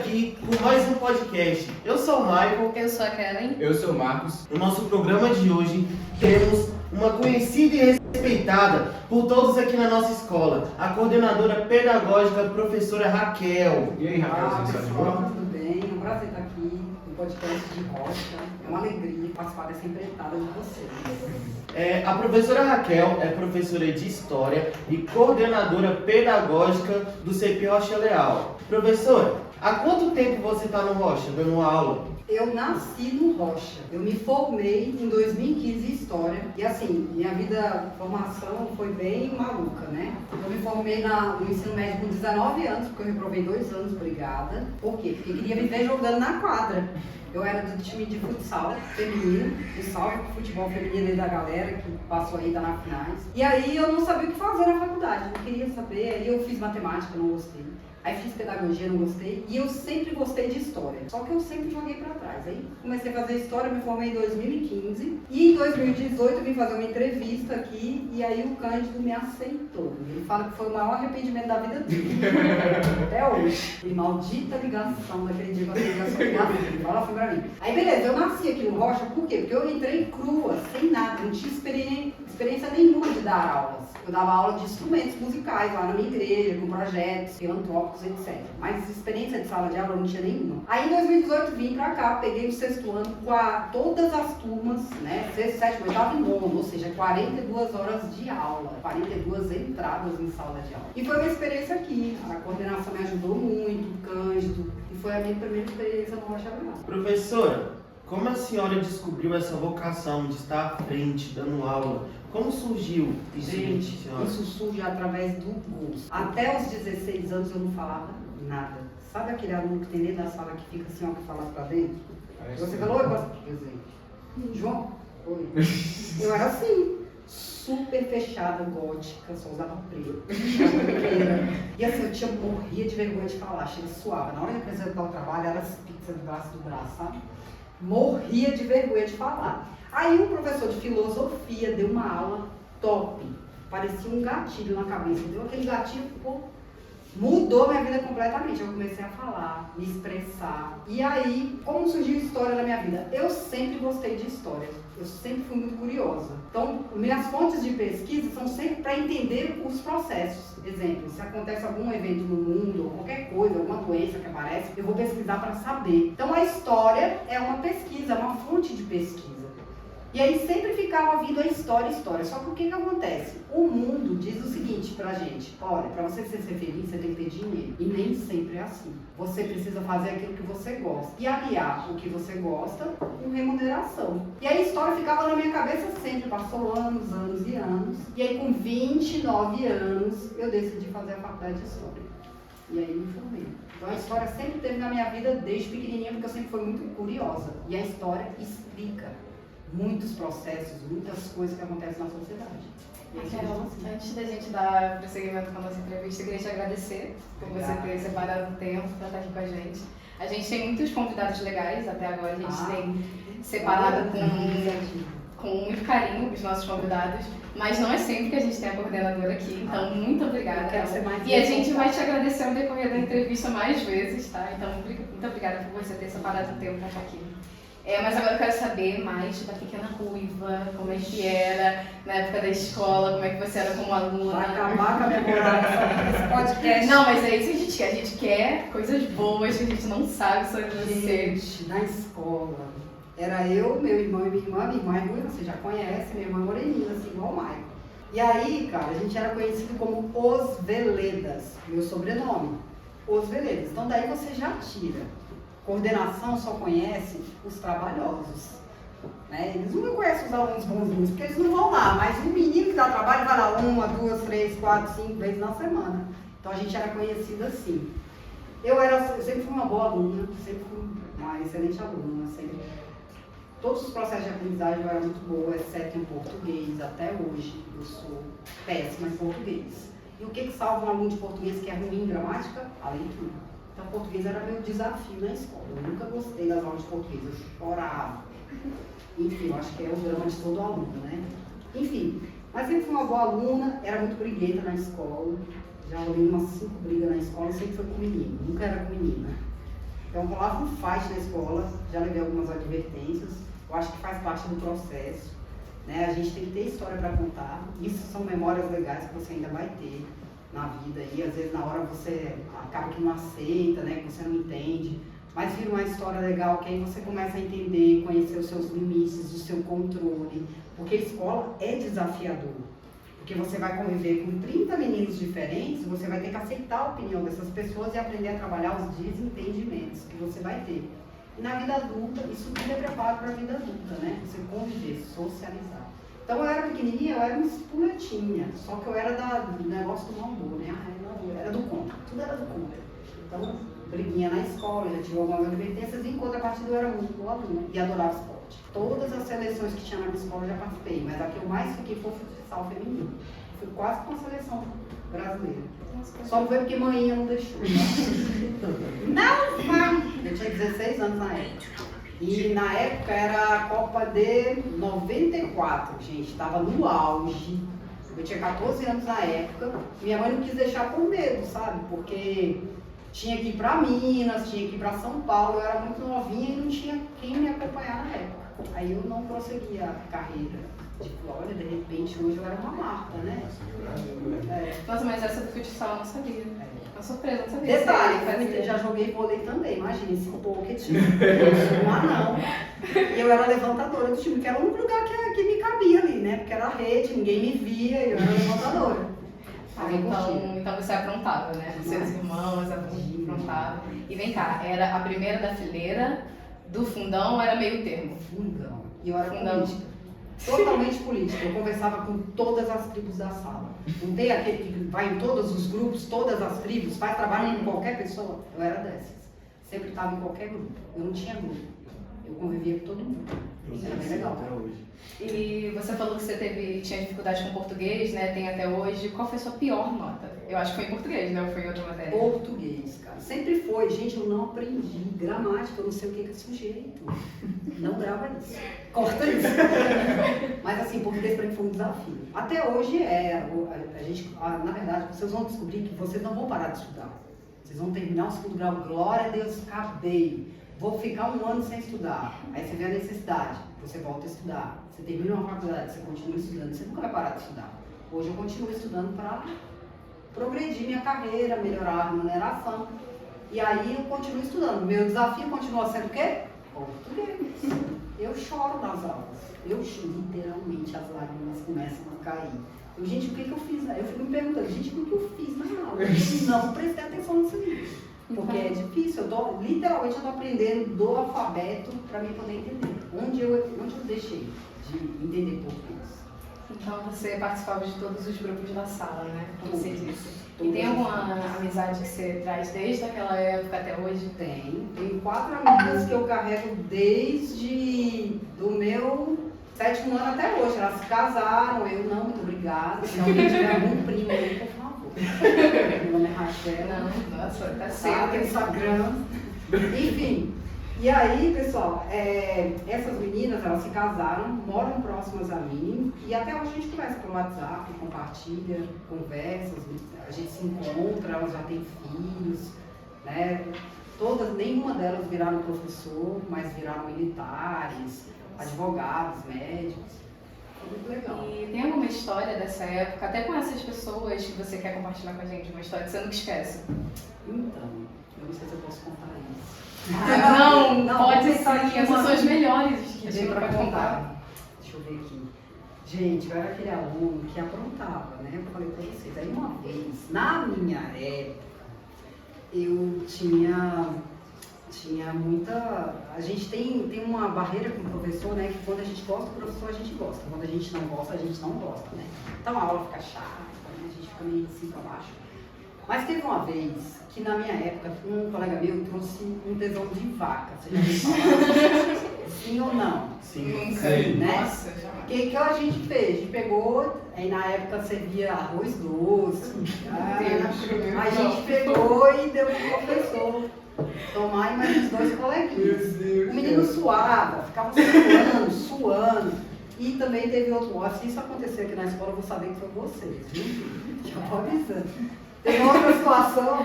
aqui com mais um podcast. Eu sou o Michael. Eu sou a Kellen. Eu sou o Marcos. No nosso programa de hoje temos uma conhecida e respeitada por todos aqui na nossa escola, a coordenadora pedagógica, professora Raquel. E aí, Raquel, Olá, você está de pessoal, boa? tudo bem? É um prazer estar aqui no podcast de Rocha. É uma alegria participar dessa empreitada de vocês. A professora Raquel é professora de História e coordenadora pedagógica do CP Rocha Leal. Professora, há quanto tempo você está no Rocha, dando aula? Eu nasci no Rocha. Eu me formei em 2015 em História. E assim, minha formação foi bem maluca, né? Eu me formei no ensino médio com 19 anos, porque eu reprovei 2 anos brigada. Por quê? Porque eu queria viver jogando na quadra. Eu era do time de futsal feminino, um salve pro futebol feminino aí da galera que passou aí, tá na finais. E aí eu não sabia o que fazer na faculdade, não queria saber, aí eu fiz matemática, não gostei. Aí fiz pedagogia, não gostei, e eu sempre gostei de história, só que eu sempre joguei pra trás. Aí comecei a fazer história, me formei em 2015, e em 2018 eu vim fazer uma entrevista aqui, e aí o Cândido me aceitou. Ele fala que foi o maior arrependimento da vida dele, até hoje. E maldita ligação daquele dia que eu ligação, ele fala assim pra mim. Aí beleza, eu nasci aqui no Rocha, por quê? Porque eu entrei crua, sem nada, não tinha experiência nenhuma de dar aulas. Eu dava aula de instrumentos musicais lá na minha igreja, com projetos filantrópicos, etc. Mas experiência de sala de aula não tinha nenhuma. Aí em 2018 vim pra cá, peguei o 6º ano com todas as turmas, né? 6º, 7º, 8º e 9º, ou seja, 42 horas de aula, 42 entradas em sala de aula. E foi uma experiência aqui. A coordenação me ajudou muito, o Cândido, e foi a minha primeira experiência no Rocha Leal. Professora, como a senhora descobriu essa vocação de estar à frente, dando aula? Como surgiu isso? Gente, isso surge através do gosto. Até os 16 anos eu não falava nada. Sabe aquele aluno que tem dentro da sala que fica assim, ó, que fala pra dentro? Você falou, eu gosto de presente. João? Oi. Eu era assim, super fechada, gótica, só usava preto. E assim, morria de vergonha de falar, chega suave. Na hora de apresentar o trabalho, era as pizzas do braço, sabe? Morria de vergonha de falar. Aí um professor de filosofia deu uma aula top. Parecia um gatilho na cabeça. Deu aquele gatilho, pô, mudou minha vida completamente. Eu comecei a falar, me expressar. E aí, como surgiu história na minha vida? Eu sempre gostei de história. Eu sempre fui muito curiosa. Então, minhas fontes de pesquisa são sempre para entender os processos. Exemplo, se acontece algum evento no mundo, ou qualquer coisa, alguma doença que aparece, eu vou pesquisar para saber. Então, a história é uma pesquisa, é uma fonte de pesquisa. E aí sempre ficava vindo a história. Só que o que acontece? O mundo diz o seguinte pra gente: olha, pra você ser feliz, você tem que ter dinheiro. E nem sempre é assim. Você precisa fazer aquilo que você gosta. E aliar o que você gosta com remuneração. E aí a história ficava na minha cabeça sempre. Passou anos e anos. E aí com 29 anos eu decidi fazer a faculdade de História. E aí me formei. Então a história sempre teve na minha vida desde pequenininha, porque eu sempre fui muito curiosa. E a história explica muitos processos, muitas coisas que acontecem na sociedade. Raquel, antes da gente dar prosseguimento com a nossa entrevista, eu queria te agradecer por você ter separado o tempo para estar aqui com a gente. A gente tem muitos convidados legais até agora, a gente tem separado com muito carinho os nossos convidados, mas não é sempre que a gente tem a coordenadora aqui, então muito obrigada. E a gente vai te agradecer ao decorrer da entrevista mais vezes, tá? Então muito obrigada por você ter separado o tempo para estar aqui. Mas agora eu quero saber mais da pequena Ruiva, como é que era na época da escola, como é que você era como aluna. Vai acabar com a memória desse podcast. Não, mas é isso que a gente quer. A gente quer coisas boas que a gente não sabe sobre você. Gente, na escola, era eu, meu irmão e minha irmã. Minha irmã é ruiva, você já conhece, minha irmã é moreninha, assim, igual o Maicon. E aí, cara, a gente era conhecido como Os Veledas, meu sobrenome. Os Veledas. Então daí você já tira. Coordenação só conhece os trabalhosos, né? Eles não conhecem os alunos bonzinhos, porque eles não vão lá, mas o menino que dá trabalho vai lá 1, 2, 3, 4, 5 vezes na semana. Então a gente era conhecido assim. Eu sempre fui uma boa aluna, sempre fui uma excelente aluna, sempre. Todos os processos de aprendizagem eu era muito boa, exceto em português. Até hoje eu sou péssima em português. E o que salva um aluno de português que é ruim em gramática? A leitura. Então, português era meu desafio na escola. Eu nunca gostei das aulas de português, eu chorava. Enfim, eu acho que é o drama de todo aluno, né? Enfim, mas sempre fui uma boa aluna, era muito briguenta na escola. Já olhei umas 5 brigas na escola, sempre foi com menino, nunca era com menina. Então rolava um fight na escola, já levei algumas advertências, eu acho que faz parte do processo, né? A gente tem que ter história para contar, isso são memórias legais que você ainda vai ter na vida e às vezes na hora você acaba que não aceita, né? Que você não entende, mas vira uma história legal que aí você começa a entender, conhecer os seus limites, o seu controle, porque a escola é desafiador. Porque você vai conviver com 30 meninos diferentes, você vai ter que aceitar a opinião dessas pessoas e aprender a trabalhar os desentendimentos que você vai ter. E na vida adulta, isso tudo é preparo para a vida adulta, né? Você conviver, socializar. Então eu era pequenininha, eu era uma espuletinha, só que eu era do negócio do mau humor, né? Eu era do contra, tudo era do contra. Então, briguinha na escola, já tive algumas advertências, e em contrapartida eu era muito boa aluna e adorava esporte. Todas as seleções que tinha na minha escola eu já participei, mas a que eu mais fiquei foi o futsal feminino. Fui quase com a seleção brasileira. Só não foi porque manhinha não deixou. Não vai! Eu tinha 16 anos na época. E na época era a Copa de 94, gente. Estava no auge. Eu tinha 14 anos na época. Minha mãe não quis deixar por medo, sabe? Porque tinha que ir para Minas, tinha que ir para São Paulo. Eu era muito novinha e não tinha quem me acompanhar na época. Aí eu não prossegui a carreira. Tipo, olha, de repente hoje eu era uma marca, né? Nossa, mas essa do futsal eu não sabia. Uma surpresa, não sabia. Detalhe, eu já joguei vôlei também, imagina, esse pocket. Eu sou um anão. E eu era levantadora do time, que era o único lugar que me cabia ali, né? Porque era rede, ninguém me via e eu era levantadora. Então você aprontava, né? Os seus irmãos aprontavam. E vem cá, era a primeira da fileira, do fundão ou era meio termo? Fundão. E eu era fundão. Política. Totalmente política. Eu conversava com todas as tribos da sala. Não tem aquele que vai em todos os grupos, todas as tribos, faz trabalho com qualquer pessoa. Eu era dessas. Sempre estava em qualquer grupo. Eu não tinha grupo. Eu convivia com todo mundo. Isso era bem legal. Até hoje. E você falou que você tinha dificuldade com português, né? Tem até hoje. Qual foi a sua pior nota? Eu acho que foi em português, né? Ou foi em outra matéria? Português, cara. Sempre foi. Gente, eu não aprendi gramática, eu não sei o que é sujeito. Não grava isso. Corta isso. Mas assim, português pra mim foi um desafio. Até hoje na verdade, vocês vão descobrir que vocês não vão parar de estudar. Vocês vão terminar o segundo grau, glória a Deus, acabei. Vou ficar um ano sem estudar. Aí você vê a necessidade, você volta a estudar. Você termina uma faculdade, você continua estudando. Você nunca vai parar de estudar. Hoje eu continuo estudando para progredir minha carreira, melhorar a remuneração. E aí eu continuo estudando. Meu desafio continua sendo o quê? Português. Eu choro nas aulas. Eu choro, literalmente, as lágrimas começam a cair. Gente, o que eu fiz? Eu fico me perguntando, gente, o que eu fiz na aula? Eu não prestei atenção nisso aí. Porque é difícil, literalmente eu estou aprendendo do alfabeto para mim poder entender. Onde eu deixei de entender português. Então você participava de todos os grupos da sala, né? Como você disse. E Todos. tem alguma amizade que você traz desde aquela época até hoje? Tenho 4 amigas que eu carrego desde do meu 7º ano até hoje. Elas se casaram, eu não, muito obrigada. Se alguém tiver algum primo aí, por favor. Meu nome é Rachel. Não, nossa, tá Tem certo. Instagram. Enfim. E aí, pessoal, essas meninas, elas se casaram, moram próximas a mim e até hoje a gente conversa pelo WhatsApp, compartilha, conversa, a gente se encontra, elas já têm filhos, né? Nenhuma delas viraram professor, mas viraram militares, advogados, médicos. Foi muito legal. E tem alguma história dessa época, até com essas pessoas que você quer compartilhar com a gente, uma história que você nunca esquece? Então, eu não sei se eu posso contar isso. Não, pode pensar sim, aqui essas uma- são as melhores que a Dei gente pra pode contar. contar. Deixa eu ver aqui. Gente, eu era aquele aluno que aprontava, né? Eu falei pra vocês. Aí uma vez, na minha época, eu tinha muita... A gente tem uma barreira com o professor, né? Que quando a gente gosta do professor, a gente gosta. Quando a gente não gosta, a gente não gosta, né? Então a aula fica chata, né? A gente fica meio de cima pra baixo. Mas teve uma vez que na minha época, um colega meu trouxe um tesouro de vaca. Você já ouviu falar? Sim ou não? Sim. Nunca. Né? Nossa, O jamais. que a gente fez? A gente pegou, aí na época servia arroz doce. A gente pegou e deu pro professor tomar e mais uns 2 coleguinhas. O menino suava, ficava suando. E também teve outro, se isso acontecer aqui na escola, eu vou saber que foi vocês, viu? Já tô avisando. Teve outra situação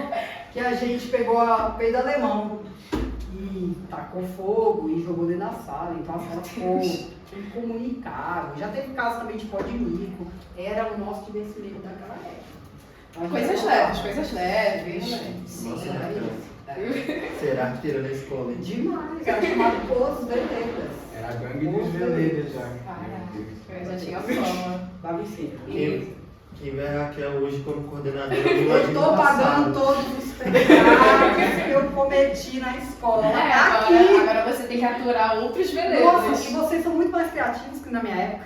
que a gente pegou o peido alemão. e tacou fogo e jogou dentro da sala, então a sala ficou incomunicável. Já teve caso também de pó de mico, era o nosso divertimento daquela época. Então, Coisas leves, coisas leves. Sim, Nossa, era isso. Será que tira na escola? hein? Demais, era chamado Os Veleiras. Era a gangue dos veleiros já. Eu já tinha fama. Bagunceiro. Quem vê a Raquel hoje como coordenadora, Eu estou pagando todos os pecados que eu cometi na escola. Agora você tem que aturar outros veleiros. Nossa, e vocês são muito mais criativos que na minha época.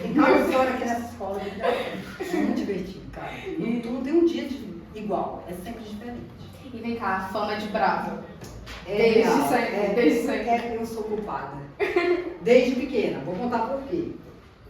Tem cada história aqui nessa escola. É muito divertido, cara. Não tem um dia igual, é sempre diferente. E vem cá, a fama de brava. Desde sempre. Eu sou culpada. Desde pequena, vou contar por quê.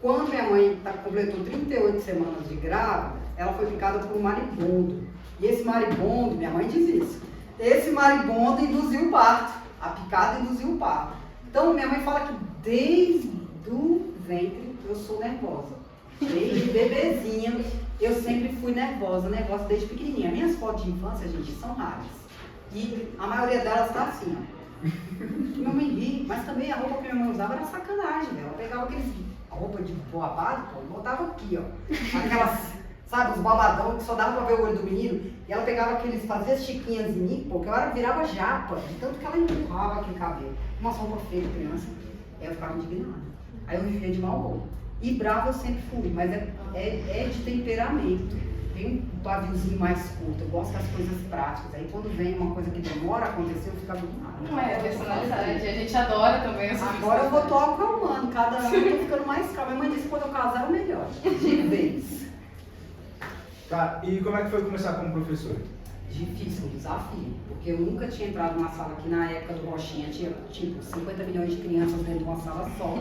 Quando minha mãe completou 38 semanas de grávida, ela foi picada por um maribondo. E esse maribondo, minha mãe diz isso, esse maribondo induziu o parto. A picada induziu o parto. Então minha mãe fala que desde o ventre eu sou nervosa. Desde bebezinha eu sempre fui nervosa desde pequenininha. Minhas fotos de infância, gente, são raras. E a maioria delas está assim, ó. Minha mãe ri, mas também a roupa que minha mãe usava era sacanagem, né? Ela pegava a roupa de boabado, botava aqui, ó. Aquelas, sabe, os babadão que só dava pra ver o olho do menino. E ela pegava aqueles, fazia chiquinhas em mim, porque eu virava japa, de tanto que ela empurrava aquele cabelo. Uma roupa feia de criança. Aí eu ficava indignada. Aí eu vivia de mau humor. E brava eu sempre fui, mas é de temperamento. Tem um paviozinho mais curto, eu gosto das coisas práticas. Aí quando vem uma coisa que demora a acontecer, eu fico indignada. Não é personalidade, a gente adora também. Agora eu tô acalmando, cada ano eu tô ficando mais calma. Minha mãe disse que quando eu casar é o melhor, de vez. Tá, e como é que foi começar como professor? Difícil, um desafio, porque eu nunca tinha entrado numa sala que na época do Rochinha tinha tipo 50 milhões de crianças dentro de uma sala só.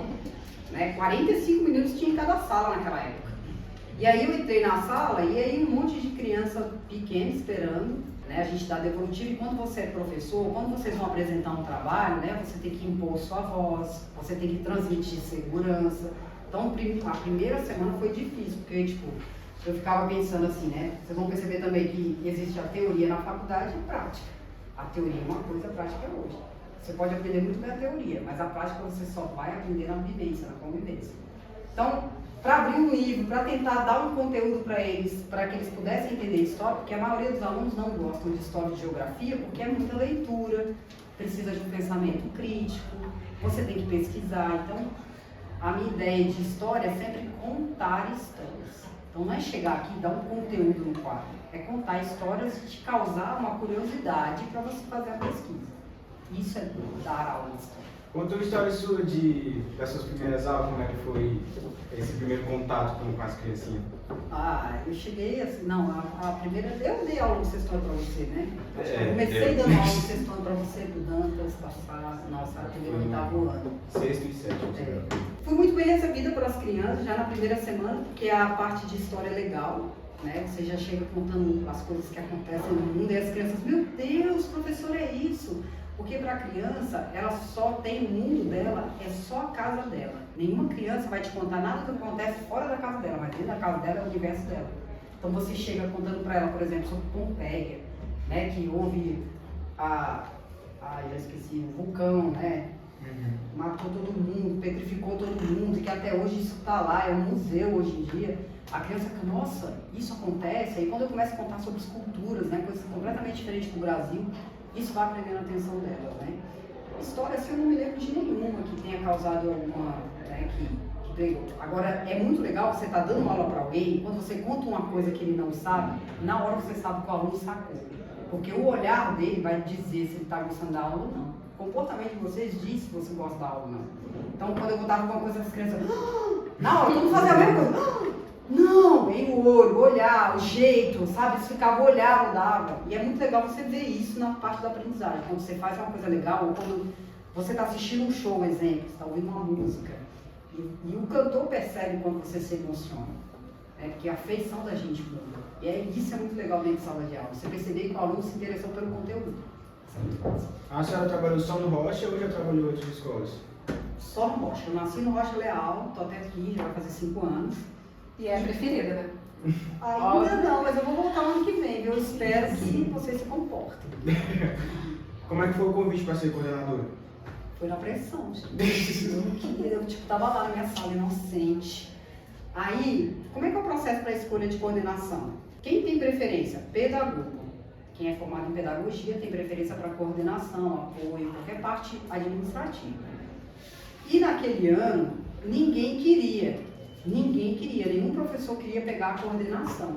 Né? 45 minutos tinha em cada sala naquela época. E aí eu entrei na sala e aí um monte de criança pequena esperando, né? A gente dá devolutivo e quando você é professor, quando vocês vão apresentar um trabalho, né? Você tem que impor sua voz, você tem que transmitir segurança. Então a primeira semana foi difícil, porque tipo, eu ficava pensando assim, né? Vocês vão perceber também que existe a teoria na faculdade e a prática. A teoria é uma coisa, a prática é outra. Você pode aprender muito bem a teoria, mas a prática você só vai aprender na vivência, na convivência. Então, para abrir um livro, para tentar dar um conteúdo para eles, para que eles pudessem entender história, porque a maioria dos alunos não gostam de história e de geografia, porque é muita leitura, precisa de um pensamento crítico, você tem que pesquisar. Então, a minha ideia de história é sempre contar histórias. Então, não é chegar aqui e dar um conteúdo no quadro, é contar histórias e te causar uma curiosidade para você fazer a pesquisa. Isso é dar aula de história. Conta uma história sua das suas primeiras aulas, como é que foi esse primeiro contato com as criancinhas? Eu cheguei assim, a primeira, eu dei aula no sexto ano para você, né? Eu comecei deu. dando aula no sexto ano para você, pro Dantas, nossa, primeiro e oitavo ano. Sexto e sétimo. Fui muito bem recebida pelas crianças já na primeira semana, porque a parte de história é legal, né? Você já chega contando as coisas que acontecem no mundo e as crianças, meu Deus, professor, é isso. Porque para a criança, ela só tem o mundo dela, é só a casa dela. Nenhuma criança vai te contar nada do que acontece fora da casa dela, mas dentro da casa dela é o universo dela. Então você chega contando para ela, por exemplo, sobre Pompeia, né, que houve já esqueci, o vulcão, né? Matou todo mundo, petrificou todo mundo, e que até hoje isso está lá, é um museu hoje em dia. A criança fica, nossa, isso acontece? Aí quando eu começo a contar sobre esculturas, né, coisas completamente diferentes do Brasil, isso vai prendendo a atenção delas, né? História, assim, eu não me lembro de nenhuma que tenha causado alguma, né, que pegou. Agora, é muito legal você estar dando aula para alguém, quando você conta uma coisa que ele não sabe, na hora você sabe que o aluno sacou. Porque o olhar dele vai dizer se ele está gostando da aula ou não. O comportamento de vocês diz se você gosta da aula ou não. Então, quando eu contava alguma coisa, as crianças, na hora, todo mundo fazia a mesma coisa. Não, em o olho, o olhar, o jeito, sabe? Eles ficavam, o olhar mudava. E é muito legal você ver isso na parte da aprendizagem. Quando você faz uma coisa legal, ou quando você está assistindo um show, exemplo, você está ouvindo uma música. E o cantor percebe quando você se emociona. Porque a feição da gente muda. E isso é muito legal dentro de sala de aula. Você perceber que o aluno se interessou pelo conteúdo. Isso é muito fácil. A senhora trabalhou só no Rocha ou já trabalhou em outras escolas? Só no Rocha. Eu nasci no Rocha Leal, estou até aqui, já vai fazer 5 anos. E é a preferida, né? Ainda não, mas eu vou voltar ano que vem, viu? Eu espero que vocês se comportem. Como é que foi o convite para ser coordenadora? Foi na pressão, gente. Eu não queria, eu tava lá na minha sala, inocente. Aí, como é que é o processo para a escolha de coordenação? Quem tem preferência? Pedagogo. Quem é formado em pedagogia tem preferência para coordenação, apoio, qualquer parte administrativa. E naquele ano, ninguém queria, nenhum professor queria pegar a coordenação.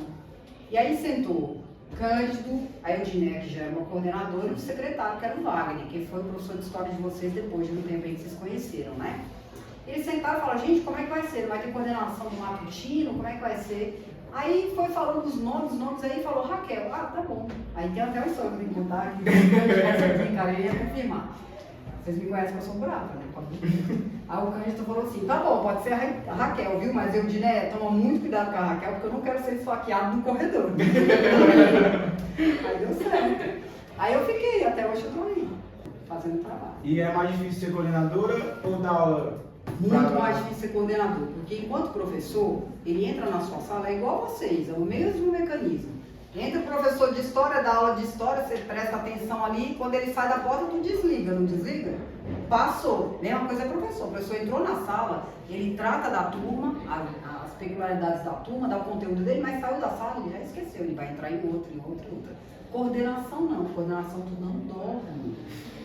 E aí sentou Cândido, a Eudiné, que já era uma coordenadora, e o secretário, que era o Wagner, que foi o professor de história de vocês depois de um tempo aí que vocês conheceram, né? Eles sentaram e falaram, gente, como é que vai ser? Vai ter coordenação do matutino? Como é que vai ser? Aí foi falando dos nomes aí falou, Raquel, tá bom. Aí tem até uma história que eu tenho que contar, que aqui, cara, ele ia confirmar. Vocês me conhecem que eu sou brava, né? Aí o Cândido falou assim, tá bom, pode ser a Raquel, viu? Mas eu, Diné, toma muito cuidado com a Raquel, porque eu não quero ser esfaqueado no corredor. Aí deu certo. Aí eu fiquei, até hoje eu tô aí, fazendo trabalho. E é mais difícil ser coordenadora ou dar aula? Muito mais difícil ser coordenador, porque enquanto professor, ele entra na sua sala, é igual a vocês, é o mesmo mecanismo. Entra o professor de história, dá aula de história, você presta atenção ali, quando ele sai da porta, tu desliga, não desliga? Passou. Mesma coisa é professor. O professor entrou na sala, ele trata da turma, as peculiaridades da turma, dá o conteúdo dele, mas saiu da sala, ele já esqueceu, ele vai entrar em outra. Coordenação não, coordenação tu não dorme.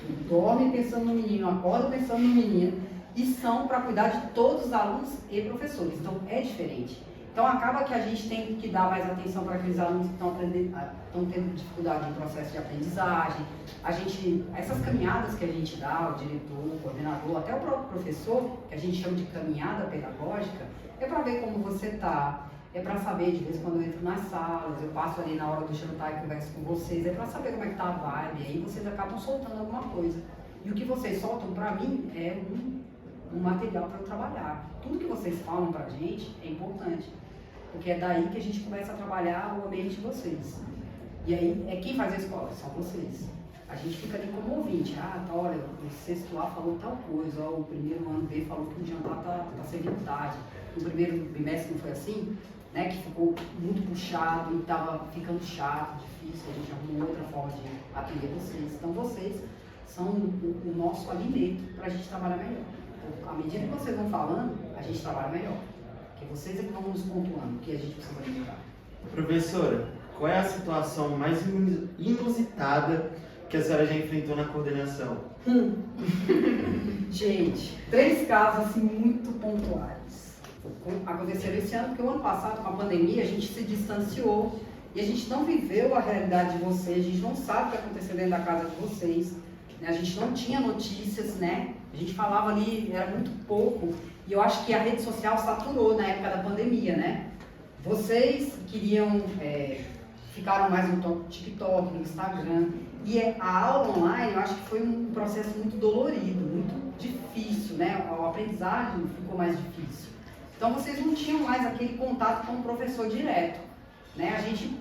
Tu dorme pensando no menino, acorda pensando no menino, e são para cuidar de todos os alunos e professores, então é diferente. Então acaba que a gente tem que dar mais atenção para aqueles alunos que estão tendo dificuldade no processo de aprendizagem. Essas caminhadas que a gente dá, o diretor, o coordenador, até o próprio professor, que a gente chama de caminhada pedagógica, é para ver como você está, é para saber, de vez em quando eu entro nas salas, eu passo ali na hora do jantar e converso com vocês, é para saber como é que está a vibe, aí vocês acabam soltando alguma coisa. E o que vocês soltam, para mim, é um material para eu trabalhar. Tudo que vocês falam para a gente é importante. Porque é daí que a gente começa a trabalhar o ambiente de vocês. E aí, quem faz a escola? São vocês. A gente fica ali como ouvinte. Olha, o sexto A falou tal coisa, o primeiro ano B falou que o jantar tá servindo tarde. No primeiro bimestre não foi assim, né? Que ficou muito puxado e estava ficando chato, difícil, a gente arrumou outra forma de atender vocês. Então, vocês são o nosso alimento para a gente trabalhar melhor. Então, à medida que vocês vão falando, a gente trabalha melhor. Porque vocês é que vão nos pontuando, que a gente precisa melhorar. Professora, qual é a situação mais inusitada que a senhora já enfrentou na coordenação? Gente, 3 casos assim muito pontuais. Aconteceram esse ano, porque o ano passado, com a pandemia, a gente se distanciou e a gente não viveu a realidade de vocês, a gente não sabe o que aconteceu dentro da casa de vocês, né? A gente não tinha notícias, né? A gente falava ali, era muito pouco. E eu acho que a rede social saturou na época da pandemia, né? Vocês queriam, ficaram mais no TikTok, no Instagram. E a aula online, eu acho que foi um processo muito dolorido, muito difícil, né? A aprendizagem ficou mais difícil. Então, vocês não tinham mais aquele contato com o professor direto, né? A gente,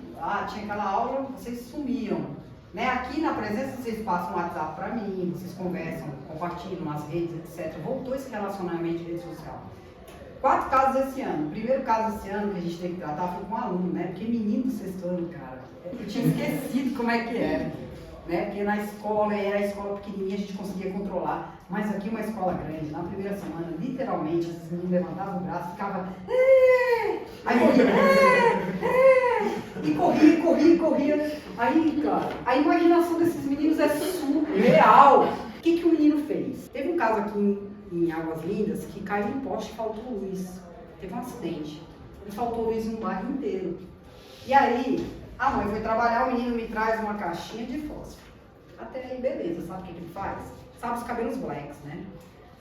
tinha aquela aula, vocês sumiam. Né? Aqui na presença vocês passam um WhatsApp para mim, vocês conversam, compartilham nas redes, etc. Voltou esse relacionamento de rede social. 4 casos esse ano. O primeiro caso esse ano que a gente tem que tratar foi com um aluno, né? Porque menino do 6º ano, cara, eu tinha esquecido como é que era. Né? Porque na escola, era a escola pequenininha, a gente conseguia controlar. Mas aqui uma escola grande, na primeira semana, literalmente, esses meninos levantavam o braço, ficavam... Aí corria, e corria. Aí, cara, a imaginação desses meninos é surreal. O que o menino fez? Teve um caso aqui em Águas Lindas que caiu um poste e faltou luz. Teve um acidente. E faltou luz no bairro inteiro. E aí, a mãe foi trabalhar, o menino me traz uma caixinha de fósforo. Até aí, beleza. Sabe o que ele faz? Sabe os cabelos blacks, né?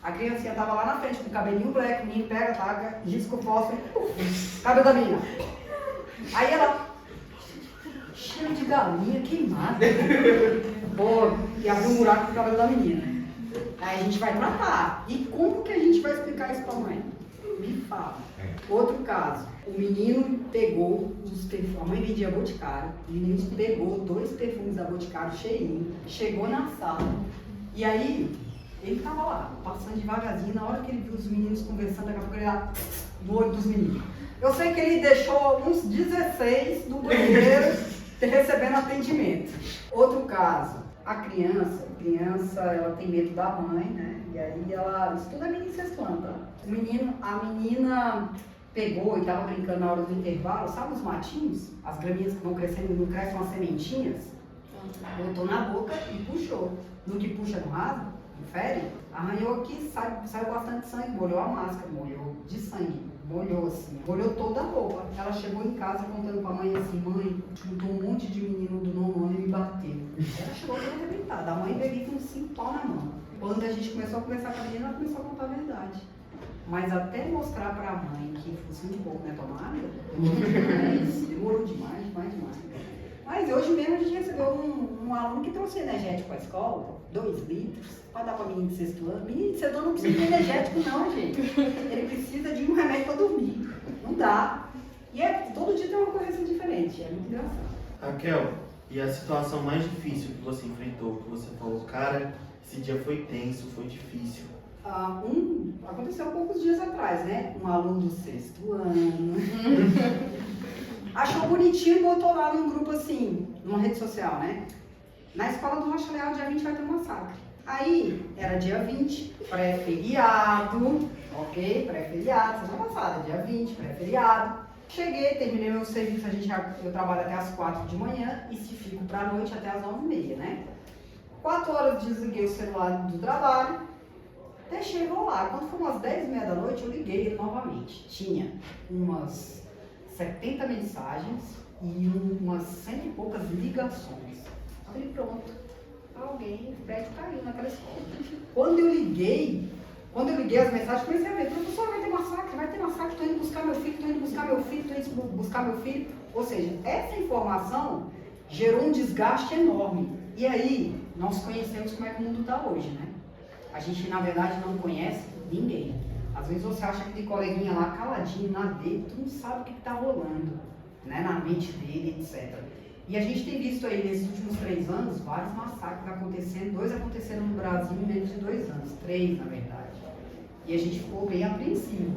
A criancinha tava lá na frente com o cabelinho black, o menino pega, taca, risca o fósforo, cabelo da menina. Aí ela, cheiro de galinha queimada. Boa, e abriu um buraco no cabelo da menina. Aí a gente vai tratar. E como que a gente vai explicar isso pra mãe? Me fala. Outro caso, o menino pegou os perfumes, a mãe vendia Boticário, o menino pegou 2 perfumes da Boticário cheinho, chegou na sala, e aí ele tava lá, passando devagarzinho, na hora que ele viu os meninos conversando, daqui a pouco ele lá no olho dos meninos. Eu sei que ele deixou uns 16 no banheiro recebendo atendimento. Outro caso, A criança, ela tem medo da mãe, né? E aí isso tudo é menino sexto ano, tá? A menina pegou e tava brincando na hora do intervalo, sabe os matinhos? As graminhas que vão crescendo e não crescem umas sementinhas? Botou na boca e puxou. No que puxa no rasgo, infere, arranhou aqui, saiu bastante sangue, molhou a máscara, molhou de sangue, molhou assim, molhou toda a roupa. Ela chegou em casa contando pra mãe assim, mãe, juntou um monte de menino do nono ano e me bateu. Ela chegou toda arrebentada, a mãe veio com 5 pau na mão. Quando a gente começou a conversar com a menina, ela começou a contar a verdade. Mas até mostrar pra mãe que fosse um pouco, né, tomada, demorou demais. Mas hoje mesmo a gente recebeu um aluno que trouxe energético para a escola, 2 litros, para dar para menino de sexto ano. Menino de sexto ano não precisa de energético não, gente. Ele precisa de um remédio para dormir. Não dá. E todo dia tem uma ocorrência diferente, é muito engraçado. Raquel, e a situação mais difícil que você enfrentou, que você falou, cara, esse dia foi tenso, foi difícil? Aconteceu há poucos dias atrás, né? Um aluno do sexto ano achou bonitinho e botou lá num grupo assim, numa rede social, né? Na escola do Rocha Leal, dia 20 vai ter um massacre. Aí, era dia 20, pré-feriado, ok? Pré-feriado, semana passada, dia 20, pré-feriado. Cheguei, terminei meu serviço, eu trabalho até as 4 de manhã e se fico pra noite até as 9h30, né? 4 horas desliguei o celular do trabalho, deixei rolar. Quando foi umas 10h30 da noite, eu liguei ele novamente. Tinha umas 70 mensagens e umas 100 e poucas ligações. Eu falei, pronto, alguém, o prédio caiu naquela escola. Quando eu liguei as mensagens, comecei a ver, professor, vai ter massacre, estou indo buscar meu filho. Ou seja, essa informação gerou um desgaste enorme. E aí, nós conhecemos como é que o mundo está hoje, né? A gente, na verdade, não conhece ninguém. Às vezes você acha que tem coleguinha lá caladinho na dele, tu não sabe o que está rolando, né, na mente dele, etc. E a gente tem visto aí nesses últimos 3 anos vários massacres acontecendo, 2 aconteceram no Brasil em menos de 2 anos, 3 na verdade. E a gente ficou bem apreensivo.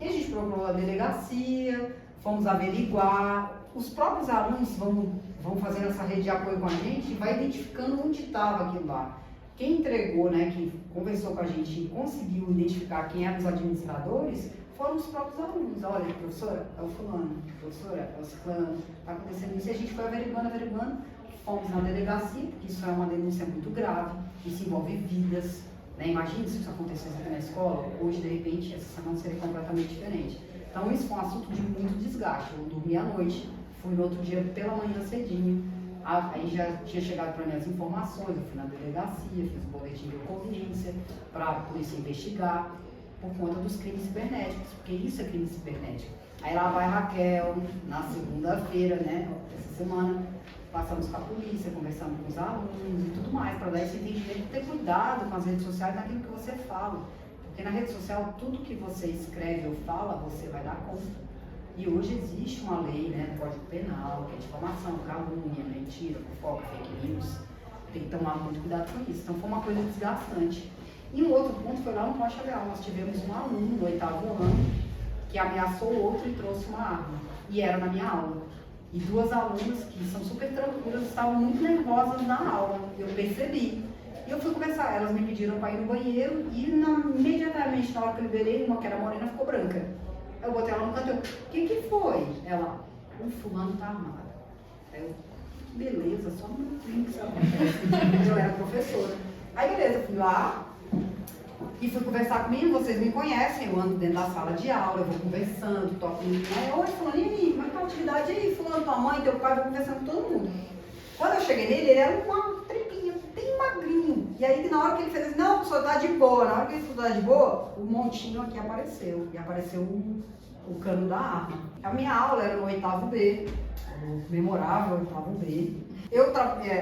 E a gente procurou a delegacia, fomos averiguar, os próprios alunos vão fazendo essa rede de apoio com a gente e vai identificando onde estava aquilo lá. Quem entregou, né, que conversou com a gente e conseguiu identificar quem eram os administradores, foram os próprios alunos. Olha, professora, é o fulano, professora, é o ciclano, está acontecendo isso. E a gente foi averiguando, fomos na delegacia, porque isso é uma denúncia muito grave, isso envolve vidas, né? Imagina se isso acontecesse aqui na escola, hoje, de repente, essa semana seria completamente diferente. Então, isso foi um assunto de muito desgaste. Eu dormi à noite, fui no outro dia pela manhã cedinho. Aí já tinha chegado para mim as informações, eu fui na delegacia, fiz um boletim de ocorrência para a polícia investigar por conta dos crimes cibernéticos, porque isso é crime cibernético. Aí lá vai a Raquel, na segunda-feira, né, essa semana, passamos com a polícia, conversando com os alunos e tudo mais, para dar esse entendimento de ter cuidado com as redes sociais naquilo que você fala. Porque na rede social, tudo que você escreve ou fala, você vai dar conta. E hoje existe uma lei, né, Código Penal, que é difamação, calúnia, mentira, fofoca, fake news. Tem que tomar muito cuidado com isso. Então foi uma coisa desgastante. E um outro ponto foi lá no Rocha Leal. Nós tivemos um aluno no 8º ano que ameaçou o outro e trouxe uma arma. E era na minha aula. E 2 alunas que são super tranquilas estavam muito nervosas na aula. Eu percebi. E eu fui conversar. Elas me pediram para ir no banheiro e imediatamente na hora que eu liberei, uma que era morena ficou branca. Eu botei ela no canto, o que foi? Ela, o fulano tá armado. Eu, beleza, só um minutinho que isso acontece. Eu era professora. Aí beleza, fui lá e fui conversar comigo, vocês me conhecem, eu ando dentro da sala de aula, eu vou conversando, toco no aí, oi fulano, e aí, como é que tá a atividade aí? Fulano, tua mãe, teu pai, vou conversando com todo mundo. Quando eu cheguei nele, ele era uma tripinha, bem magrinho. E aí na hora que ele fez assim, não, professor, tá de boa. Na hora que ele falou, tá de boa, o montinho aqui apareceu. E apareceu o cano da arma. A minha aula era no 8º B, o memorável 8º B.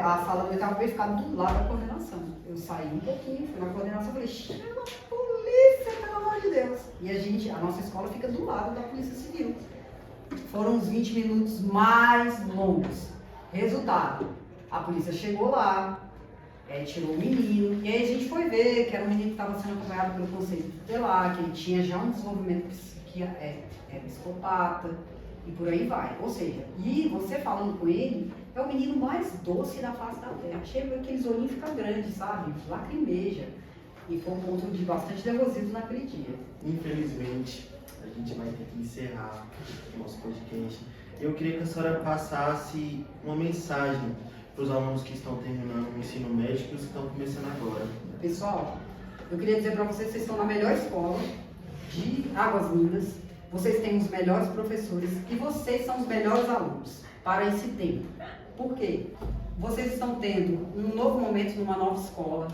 A sala do 8º B ficava do lado da coordenação. Eu saí um pouquinho, fui na coordenação e falei, chama a polícia, pelo amor de Deus. E a nossa escola fica do lado da Polícia Civil. Foram uns 20 minutos mais longos. Resultado, a polícia chegou lá, tirou o menino, e aí a gente foi ver que era um menino que estava sendo acompanhado pelo conselho tutelar, que ele tinha já um desenvolvimento psicopata, E por aí vai. Ou seja, e você falando com ele, é o menino mais doce da face da terra. Chega aqueles olhinhos fica grande, sabe? Lacrimeja. E foi um ponto de bastante nervosismo naquele dia. Infelizmente, a gente vai ter que encerrar o nosso podcast. Eu queria que a senhora passasse uma mensagem para os alunos que estão terminando o ensino médio e os que estão começando agora. Pessoal, eu queria dizer para vocês que vocês estão na melhor escola de Águas Lindas. Vocês têm os melhores professores e vocês são os melhores alunos para esse tempo. Por quê? Vocês estão tendo um novo momento numa nova escola.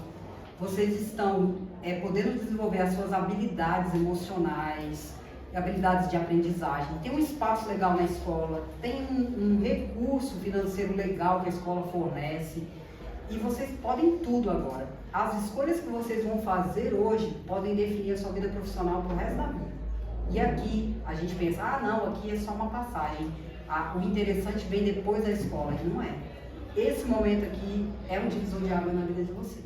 Vocês estão podendo desenvolver as suas habilidades emocionais, habilidades de aprendizagem. Tem um espaço legal na escola, tem um recurso financeiro legal que a escola fornece. E vocês podem tudo agora. As escolhas que vocês vão fazer hoje podem definir a sua vida profissional pro resto da vida. E aqui a gente pensa, não, aqui é só uma passagem. O interessante vem depois da escola. E não é. Esse momento aqui é um divisor de água na vida de vocês.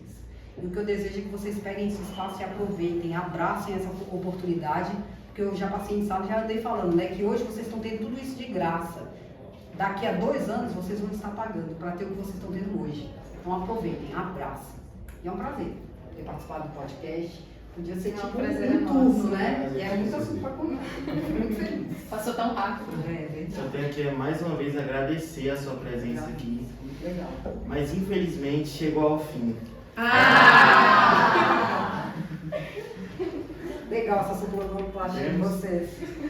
E o que eu desejo é que vocês peguem esse espaço e aproveitem, abracem essa oportunidade, porque eu já passei em sala e já andei falando, né, que hoje vocês estão tendo tudo isso de graça. Daqui a 2 anos vocês vão estar pagando para ter o que vocês estão tendo hoje. Então aproveitem, abracem. E é um prazer ter participado do podcast. Podia ser tipo um turno, né? E é muito assunto para contar. Muito feliz. Passou tão rápido. Eu tenho que mais uma vez agradecer a sua presença aqui. Muito legal. Mas infelizmente chegou ao fim. Legal essa sonoplastia de vocês.